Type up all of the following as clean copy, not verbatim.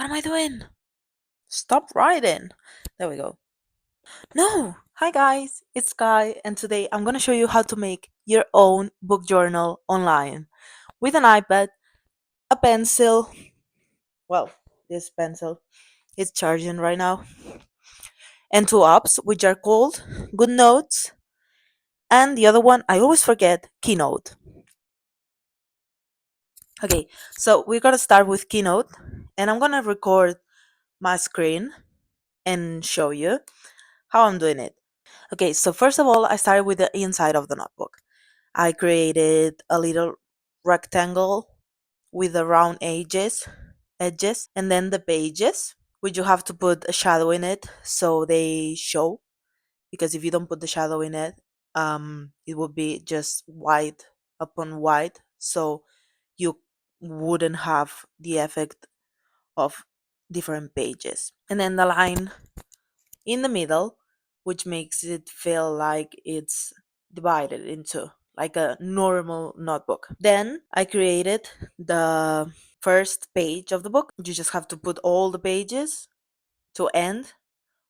What am I doing? Stop writing. There we go. No! Hi guys, it's Sky, and today I'm gonna show you how to make your own book journal online with an iPad, a pencil. Well, this pencil is charging right now, and two apps which are called GoodNotes, and the other one I always forget, Keynote. Okay, so we're gonna start with Keynote, and I'm gonna record my screen and show you how I'm doing it. Okay, so first of all, I started with the inside of the notebook. I created a little rectangle with the round edges, and then the pages, which you have to put a shadow in it so they show. Because if you don't put the shadow in it, it would be just white upon white, so you wouldn't have the effect of different pages. And then the line in the middle, which makes it feel like it's divided into like a normal notebook. Then I created the first page of the book. You just have to put all the pages to end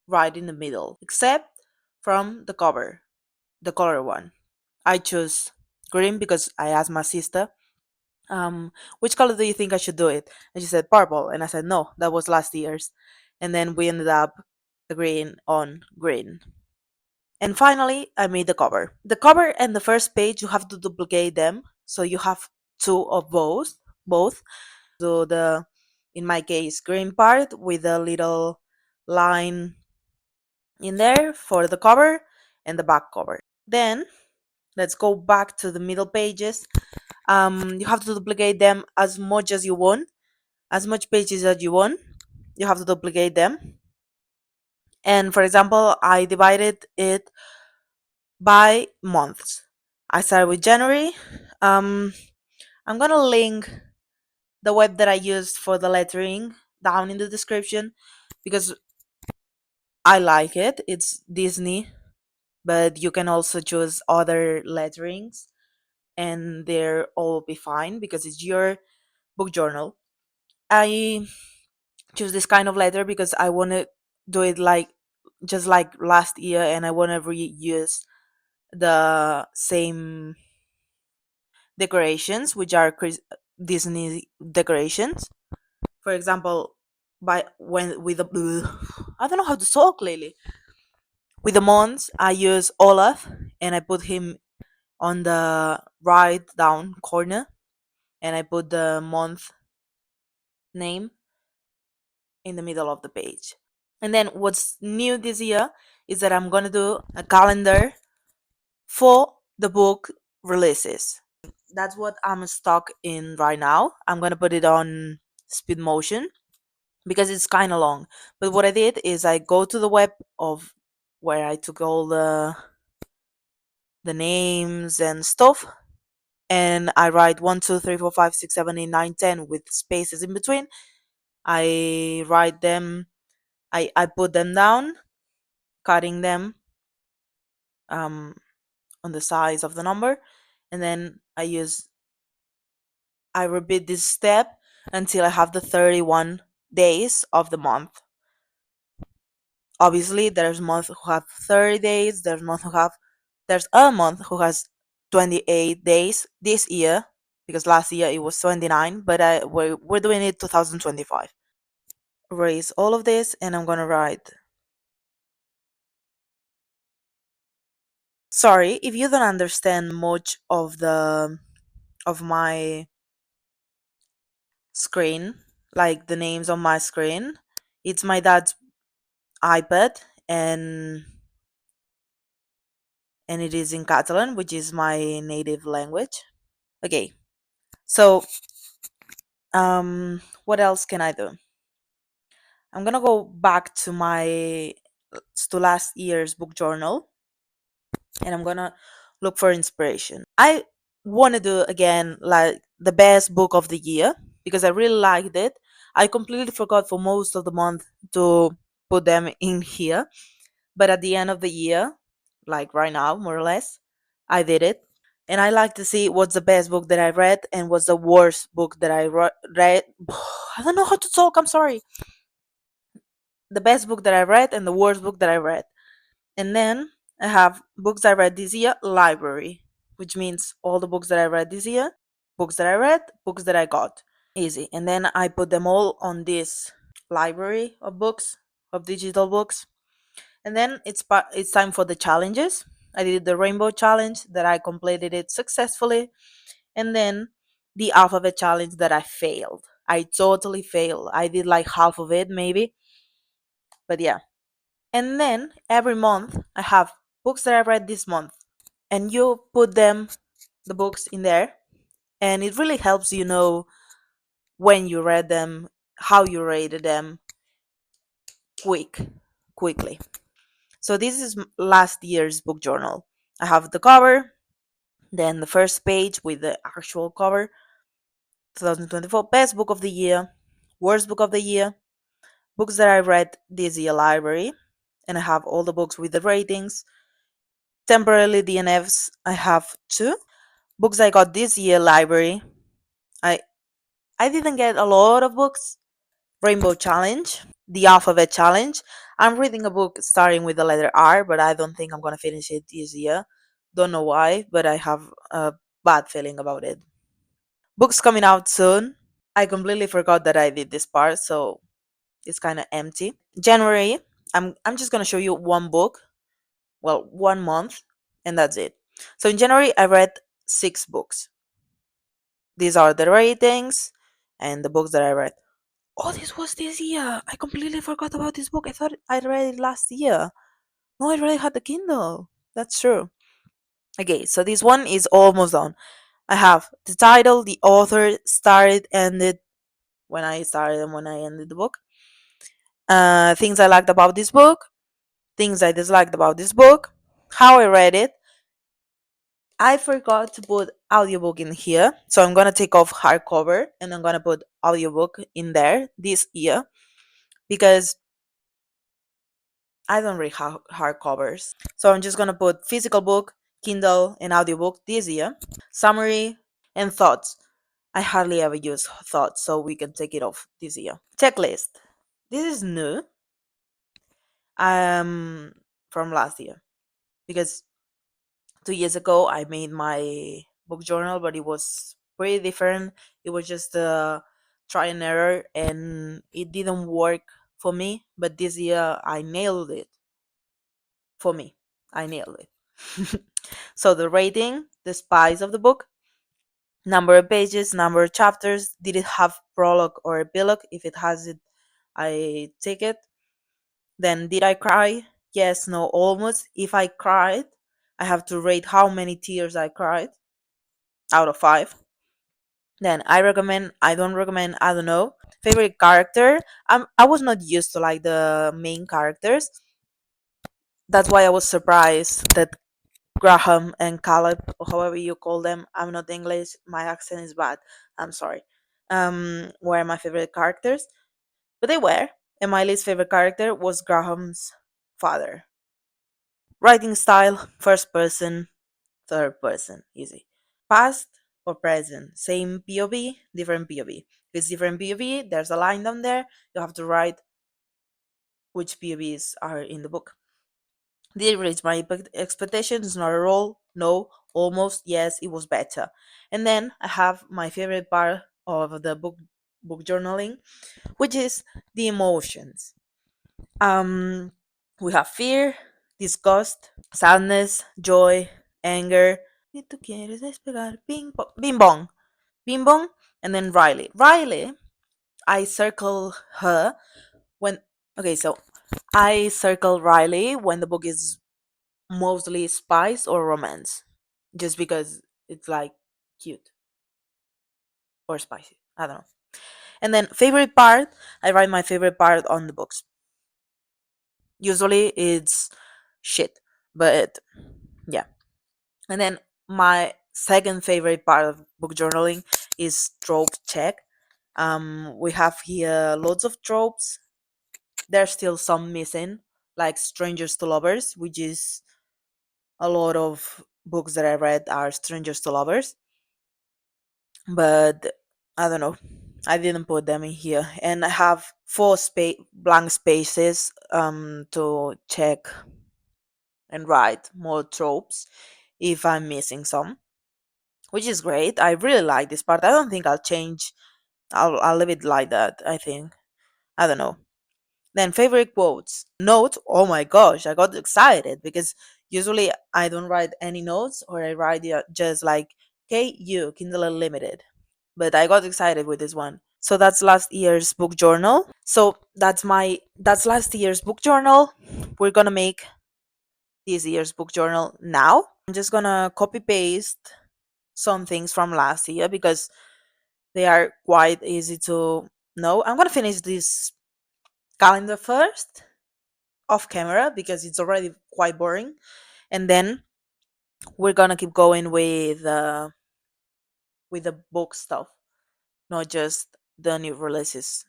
right in the middle, except from the cover, the color one. I chose green because I asked my sister, which color do you think I should do it? And she said purple, and I said no, that was last year's. And then we ended up agreeing on green. And finally, I made the cover. The cover and the first page, you have to duplicate them. So you have two of both. So the, in my case, green part with a little line in there for the cover and the back cover. Then let's go back to the middle pages. You have to duplicate them as much as you want, as much pages as you want. You have to duplicate them. And for example, I divided it by months. I started with January. Um, I'm gonna link the web that I used for the lettering down in the description because I like it. It's Disney, but you can also choose other letterings and they're all be fine because it's your book journal. I choose this kind of letter because I want to do it like just like last year and I want to reuse the same decorations, which are Disney decorations. For example, by when with the I don't know how to talk lately. With the months, I use Olaf and I put him on the right down corner, and I put the month name in the middle of the page. And then what's new this year is that I'm gonna do a calendar for the book releases. That's what I'm stuck in right now. I'm gonna put it on speed motion because it's kind of long. But what I did is I go to the web of where I took all the names and stuff, and I write 1, 2, 3, 4, 5, 6, 7, 8, 9, 10 with spaces in between. I write them. I put them down, cutting them um, on the size of the number, and then I repeat this step until I have the 31 days of the month. Obviously, there's month who have 30 days. There's a month who has 28 days this year because last year it was 29, but we're doing it 2025. Erase all of this, and I'm gonna write. Sorry if you don't understand much of my screen, like the names on my screen. It's my dad's iPad, and it is in Catalan, which is my native language. Okay, so what else can I do? I'm gonna go back to my to last year's book journal, and I'm gonna look for inspiration. I want to do again like the best book of the year because I really liked it. I completely forgot for most of the month to put them in here, but at the end of the year, like right now, more or less, I did it. and I like to see what's the best book that I read and what's the worst book that read. I don't know how to talk. I'm sorry. The best book that I read and the worst book that I read. And then I have books I read this year, library, which means all the books that I read this year, books that I read, books that I got. Easy. And then I put them all on this library of books, of digital books. And then it's time for the challenges. I did the rainbow challenge that I completed it successfully, and then the alphabet challenge that I failed. I totally failed. I did like half of it maybe, but yeah. And then every month I have books that I read this month, and you put them, the books in there, and it really helps you know when you read them, how you rated them, quick, quickly. So this is last year's book journal. I have the cover, then the first page with the actual cover, 2024 best book of the year, worst book of the year, books that I read this year library, and I have all the books with the ratings. Temporarily DNFs, I have two. Books I got this year library. I I didn't get a lot of books. Rainbow Challenge, the Alphabet Challenge. I'm reading a book starting with the letter R, but I don't think I'm gonna finish it this year. Don't know why, but I have a bad feeling about it. Books coming out soon. I completely forgot that I did this part, so it's kind of empty. January, I'm just gonna show you one book, well, 1 month, and that's it. So in January, I read 6 books. These are the ratings and the books that I read. Oh, this was this year. I completely forgot about this book. I thought I read it last year. No, I already had the Kindle. That's true. Okay, so this one is almost done. I have the title, the author, started, ended, when I started and when I ended the book. Things I liked about this book, things I disliked about this book, how I read it. I forgot to put audiobook in here, so I'm gonna take off hardcover and I'm gonna put audiobook in there this year because I don't read hardcovers. So I'm just gonna put physical book, Kindle, and audiobook this year. Summary and thoughts. I hardly ever use thoughts, so we can take it off this year. Checklist. This is new. From last year because 2 years ago I made my book journal, but it was pretty different. It was just a try and error, and it didn't work for me. But this year I nailed it. For me, I nailed it. So the rating, the spice of the book, number of pages, number of chapters. Did it have prologue or epilogue? If it has it, I take it. Then did I cry? Yes, no, almost. If I cried, I have to rate how many tears I cried out of 5. Then I recommend, I don't recommend, I don't know. Favorite character? I was not used to like the main characters. That's why I was surprised that Graham and Caleb, or however you call them, I'm not English, my accent is bad. I'm sorry. Were my favorite characters, but they were. And my least favorite character was Graham's father. Writing style, first person, third person, easy. Past or present, same POV, different POV. If it's different POV, there's a line down there. You have to write which POVs are in the book. Did it reach my expectations? Not at all. No. Almost. Yes, it was better. And then I have my favorite part of the book journaling, which is the emotions. Um, we have fear, disgust, sadness, joy, anger. Si tú quieres despegar, bing bong, bing bong, and then Riley. Riley, I circle her when. Okay, so I circle Riley when the book is mostly spice or romance, just because it's like cute or spicy. I don't know. And then favorite part, I write my favorite part on the books. Usually it's shit, but yeah. And then my second favorite part of book journaling is trope check. We have here lots of tropes. There's still some missing, like strangers to lovers, which is a lot of books that I read are Strangers to Lovers, but I don't know. I didn't put them in here, and I have four blank spaces to check and write more tropes if I'm missing some, which is great. I really like this part. I don't think I'll change. I'll leave it like that. I think. I don't know. Then favorite quotes. Note. Oh my gosh, I got excited because usually I don't write any notes, or I write just like KU Kindle Unlimited. But I got excited with this one. So that's last year's book journal. So that's last year's book journal. We're gonna make this year's book journal now. I'm just gonna copy paste some things from last year because they are quite easy to know. I'm gonna finish this calendar first off camera because it's already quite boring, and then we're gonna keep going with the book stuff, not just the new releases.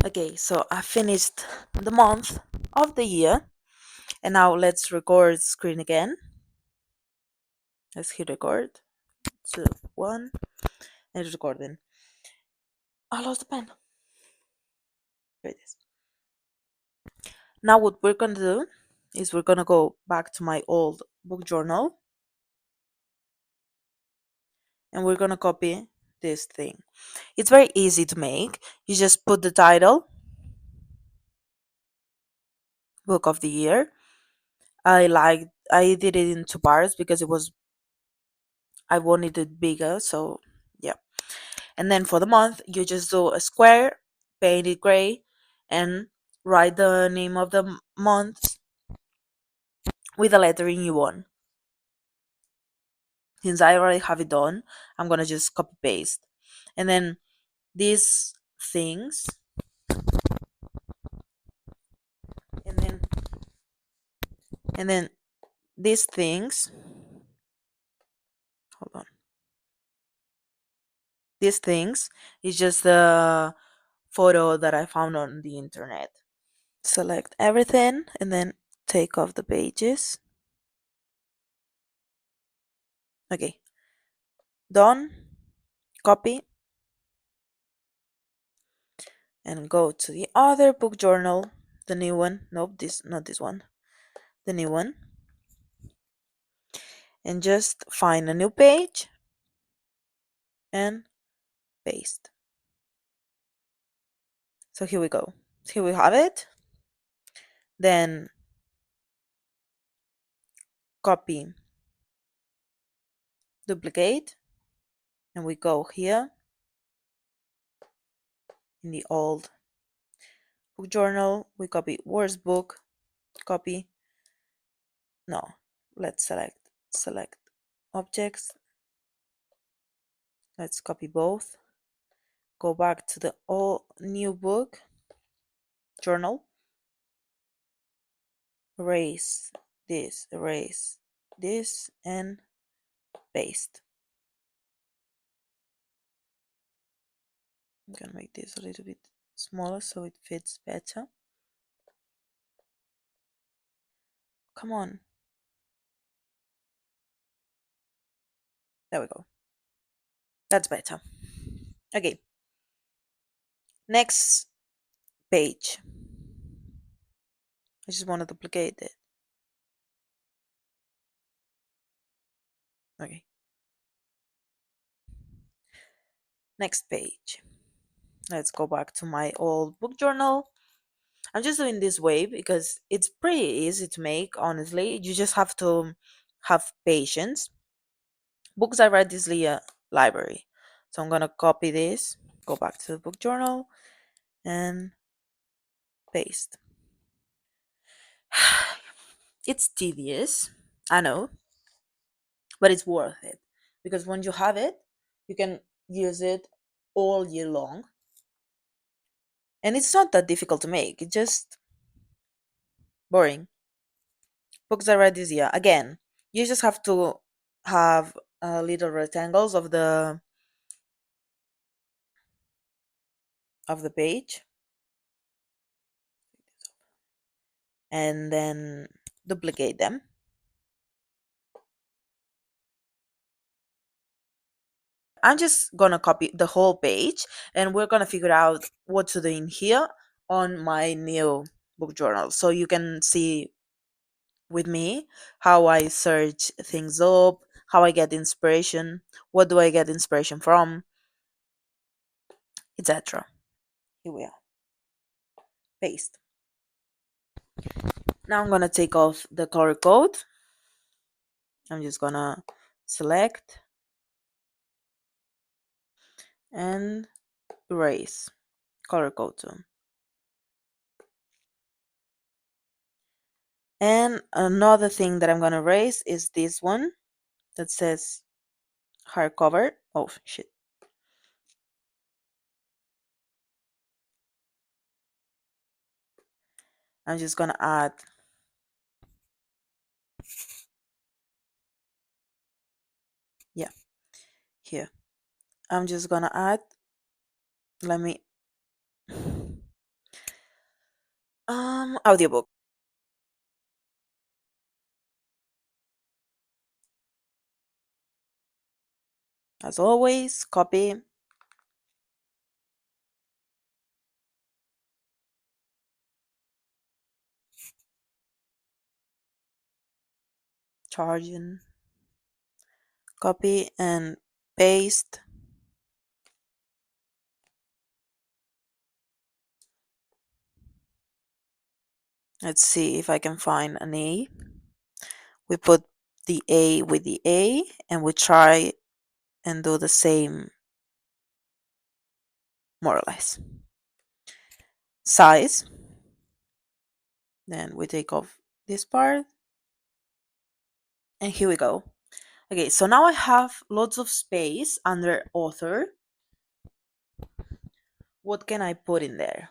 Okay, so I finished the month of the year, and now let's record screen again. Let's hit record. 2, 1, and it's recording. I lost the pen. Here it is. Now what we're gonna do is we're gonna go back to my old book journal, and we're gonna copy this thing. It's very easy to make. You just put the title, book of the year. I did it in two parts because I wanted it bigger, so yeah. And then for the month, you just do a square, paint it gray, and write the name of the month with the lettering you want. Since I already have it done, I'm gonna just copy paste. And then these things, and then and then these things, hold on. These things is just a photo that I found on the internet. Select everything and then take off the pages. Okay, done. Copy and go to the other book journal, the new one. Nope, this not this one. The new one. And just find a new page and paste. So here we go. Here we have it. Then copy, duplicate, and we go here in the old book journal. We copy worst book, copy. No, let's select objects. Let's copy both. Go back to the all new book journal. Erase this, and paste. I'm gonna make this a little bit smaller so it fits better. Come on. There we go. That's better. Okay. Next page. I just want to duplicate it. Okay. Next page. Let's go back to my old book journal. I'm just doing this way because it's pretty easy to make, honestly. You just have to have patience. Books I read this library. So I'm gonna copy this, go back to the book journal, and paste. It's tedious, I know, but it's worth it because when you have it, you can use it all year long. And it's not that difficult to make, it's just boring. Books I read this year. Again, you just have to have little rectangles of the page, and then duplicate them. I'm just gonna copy the whole page and we're gonna figure out what to do in here on my new book journal. So you can see with me how I search things up, how I get inspiration, what do I get inspiration from, etc. Here we are. Paste. Now I'm gonna take off the color code. I'm just gonna select and erase color code too. And another thing that I'm gonna erase is this one that says hardcover. Oh shit. I'm just gonna add, yeah, here. I'm just gonna add, let me, audiobook. As always, copy, charging, copy and paste. Let's see if I can find an A. We put the A with the A and we try and do the same more or less. Size. Then we take off this part and here we go. Okay, so now I have lots of space under author. What can I put in there?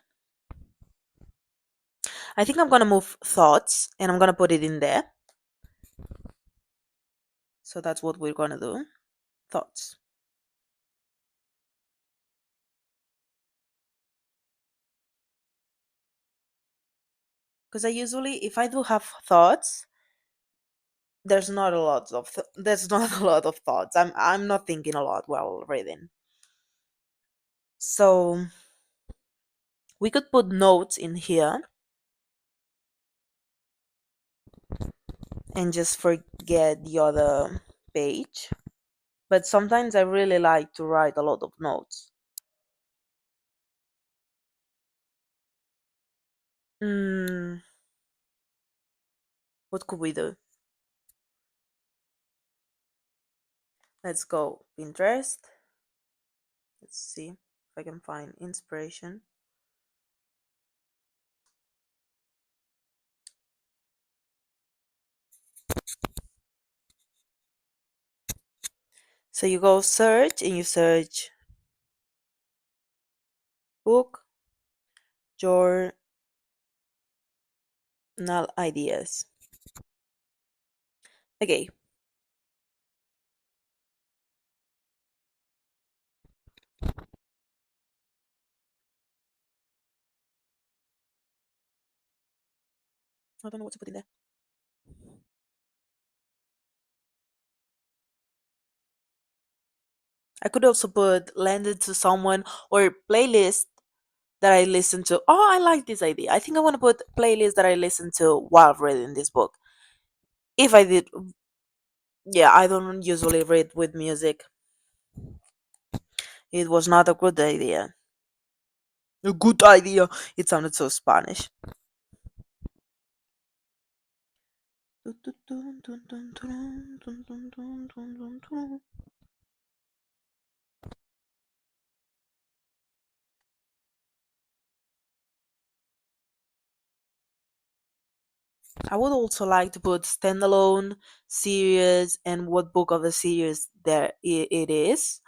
I think I'm gonna move thoughts and I'm gonna put it in there. So that's what we're gonna do. Thoughts. Because I usually, if I do have thoughts, there's not a lot of thoughts. I'm not thinking a lot while reading. So we could put notes in here and just forget the other page. But sometimes I really like to write a lot of notes. Mm, what could we do? Let's go Pinterest. Let's see if I can find inspiration. So you go search and you search book journal ideas. Okay. I don't know what to put in there. I could also put lended to someone or playlist that I listen to. Oh, I like this idea. I think I want to put playlist that I listen to while reading this book. If I did, yeah, I don't usually read with music. It was not a good idea. A good idea. It sounded so Spanish. I would also like to put standalone series and what book of the series it is,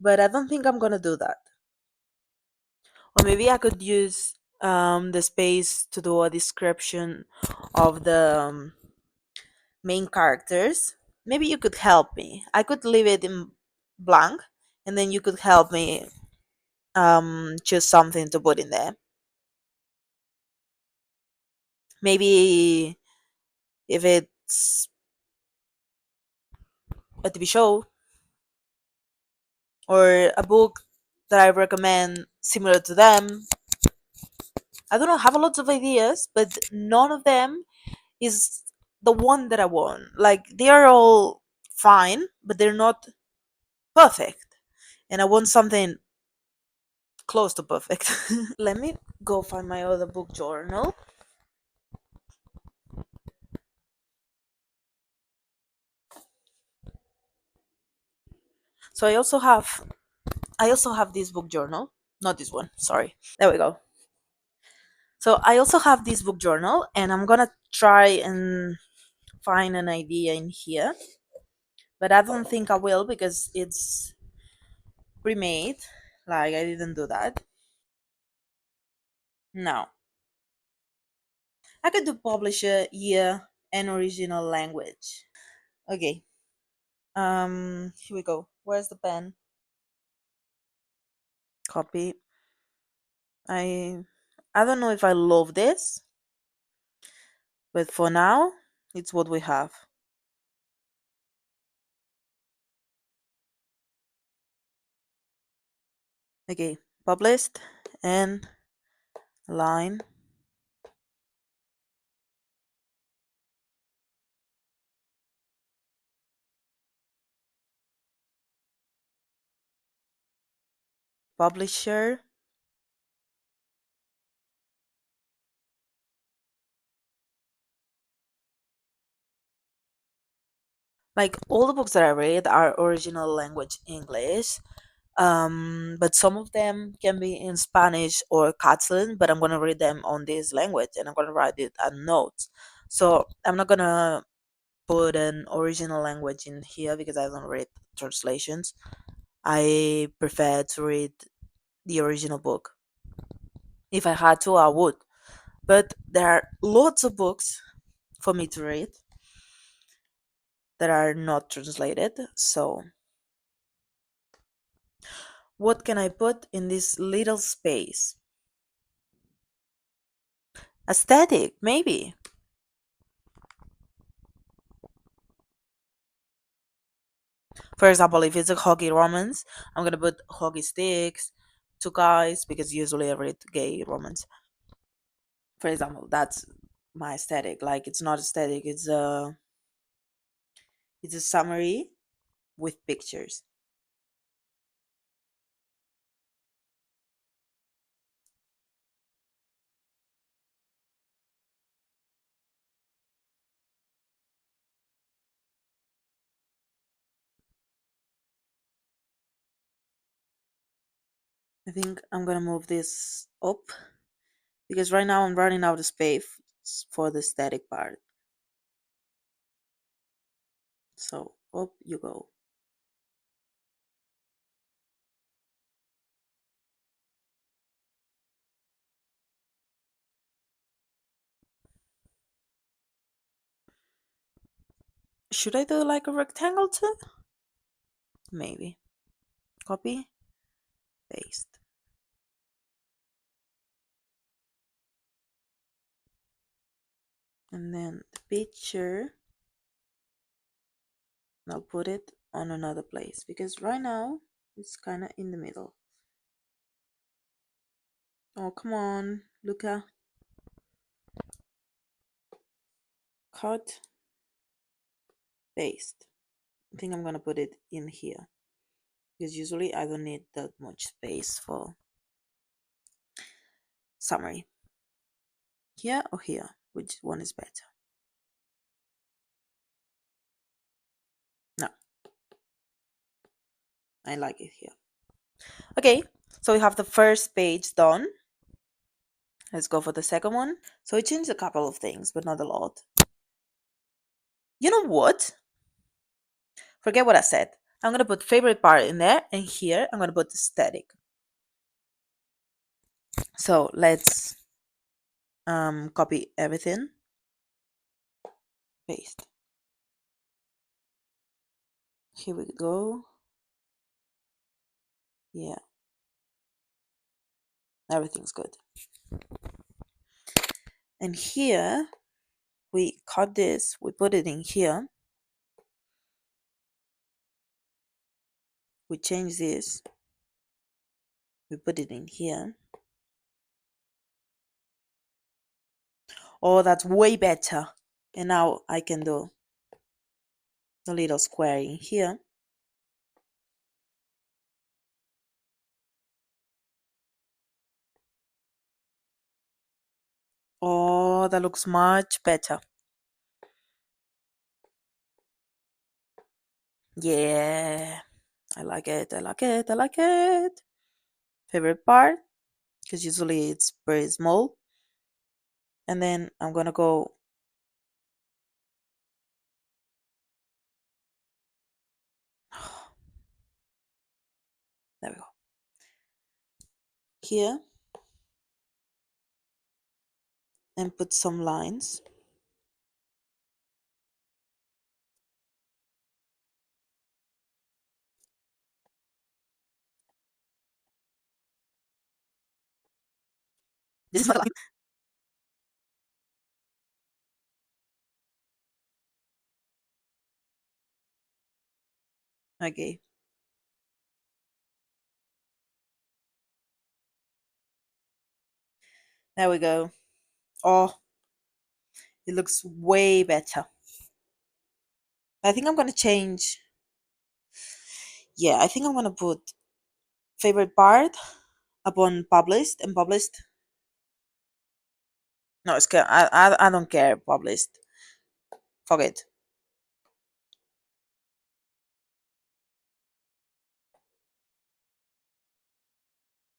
but I don't think I'm gonna do that. Or maybe I could use the space to do a description of the main characters. Maybe you could help me. I could leave it in blank, and then you could help me choose something to put in there. Maybe if it's a TV show, or a book that I recommend similar to them. I don't know, have a lot of ideas, but none of them is the one that I want. Like they are all fine, but they're not perfect. And I want something close to perfect. Let me go find my other book journal. So I also have this book journal. Not this one, sorry. There we go. So I also have this book journal and I'm gonna try and find an idea in here. But I don't think I will because it's pre-made. Like I didn't do that. No. I could do publisher, year, and original language. Okay. Here we go. Where's the pen? Copy. I I don't know if I love this, but for now, it's what we have. Okay, published and line, publisher. Like all the books that I read are original language English. But some of them can be in Spanish or Catalan, but I'm gonna read them on this language and I'm gonna write it as notes. So I'm not gonna put an original language in here because I don't read translations. I prefer to read the original book. If I had to, I would. But there are lots of books for me to read that are not translated. So, what can I put in this little space? Aesthetic, maybe. For example, if it's a hockey romance, I'm gonna put hockey sticks, two guys, because usually I read gay romance. For example, that's my aesthetic. Like it's not aesthetic, it's a summary with pictures. I think I'm gonna move this up because right now I'm running out of space for the static part. So up you go. Should I do like a rectangle too? Maybe. Copy, paste. And then the picture, I'll put it on another place because right now it's kind of in the middle. Oh, come on, Luca. Cut, paste. I think I'm gonna put it in here because usually I don't need that much space for summary. Here or here? Which one is better? No, I like it here. Okay, so we have the first page done. Let's go for the second one. So I changed a couple of things, but not a lot. You know what? Forget what I said. I'm gonna put favorite part in there, and here I'm gonna put static. So let's copy everything, paste. Here we go. Yeah, everything's good. And here we cut this, we put it in here. we change this, we put it in here. Oh, that's way better. And now I can do the little square in here. Oh, that looks much better. Yeah, I like it. I like it. I like it. Favorite part, because usually it's very small. And then I'm gonna go. There we go. Here and put some lines. This is not a line. Okay. There we go. Oh, it looks way better. I think I'm gonna change. Yeah, I think I'm gonna put favorite part upon published and published. No, it's okay. I don't care. Published. Fuck it.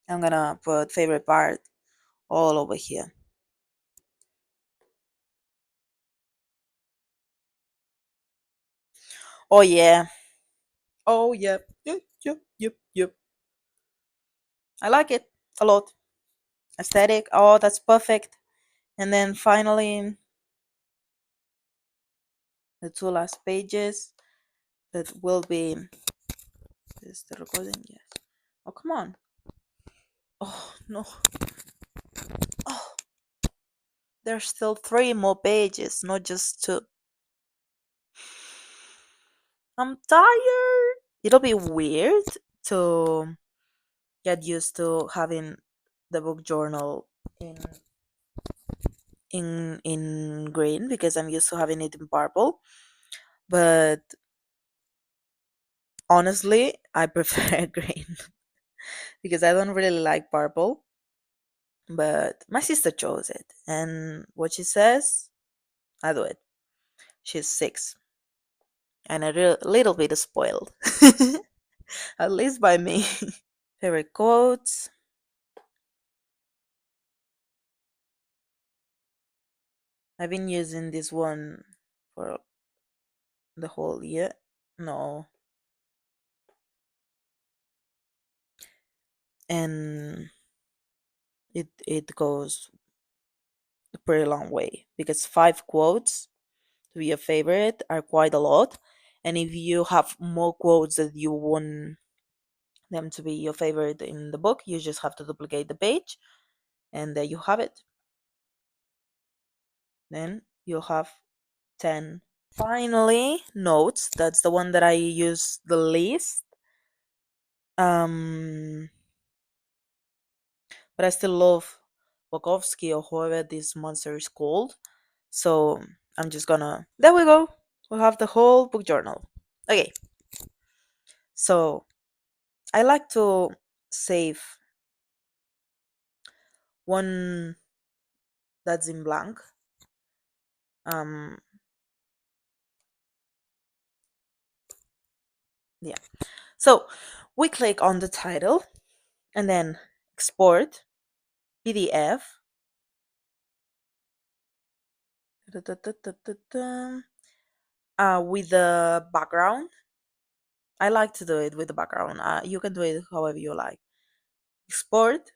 I'm gonna put favorite part all over here. Oh yeah. Oh yeah. Yep. Yep. Yep. Yep. I like it a lot. Aesthetic. Oh, that's perfect. And then finally, the two last pages that will be. Is the recording? Yes. Oh come on. Oh no. Oh, there's still three more pages, not just two. I'm tired. It'll be weird to get used to having the book journal in in green because I'm used to having it in purple. But honestly, I prefer green because I don't really like purple. But my sister chose it, and what she says, I do it. She's 6 and a little bit spoiled, at least by me. Favorite quotes. I've been using this one for the whole year. No, and it goes a pretty long way because 5 quotes to be your favorite are quite a lot. And if you have more quotes that you want them to be your favorite in the book, you just have to duplicate the page, and there you have it. Then you have 10. Finally, notes. That's the one that I use the least. Um, but I still love Bukowski or whoever this monster is called. So I'm just gonna. There we go. We have the whole book journal. Okay, so I like to save one that's in blank. Um, yeah. So we click on the title and then export PDF. With the background. I like to do it with the background. You can do it however you like. Export.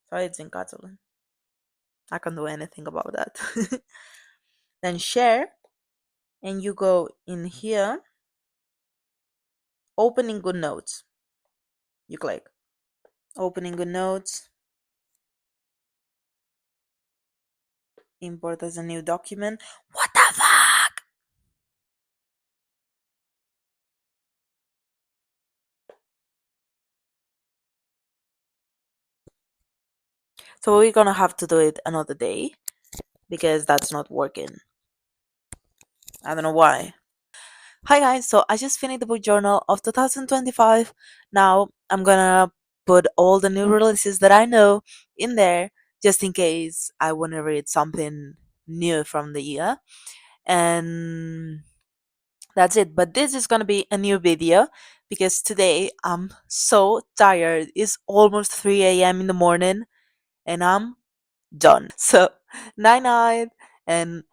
Sorry, it's in Catalan. I can't do anything about that. Then share, and you go in here, opening good notes. You click opening good notes, import as a new document. What the fuck? So we're gonna have to do it another day because that's not working. I don't know why. Hi guys, so I just finished the book journal of 2025. Now I'm gonna put all the new releases that I know in there just in case I want to read something new from the year. And that's it. But this is gonna be a new video because today I'm so tired. It's almost 3 a.m. in the morning and I'm done. So, night night and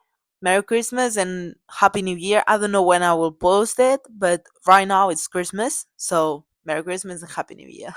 Merry Christmas and Happy New Year. I don't know when I will post it, but right now it's Christmas. So, Merry Christmas and Happy New Year.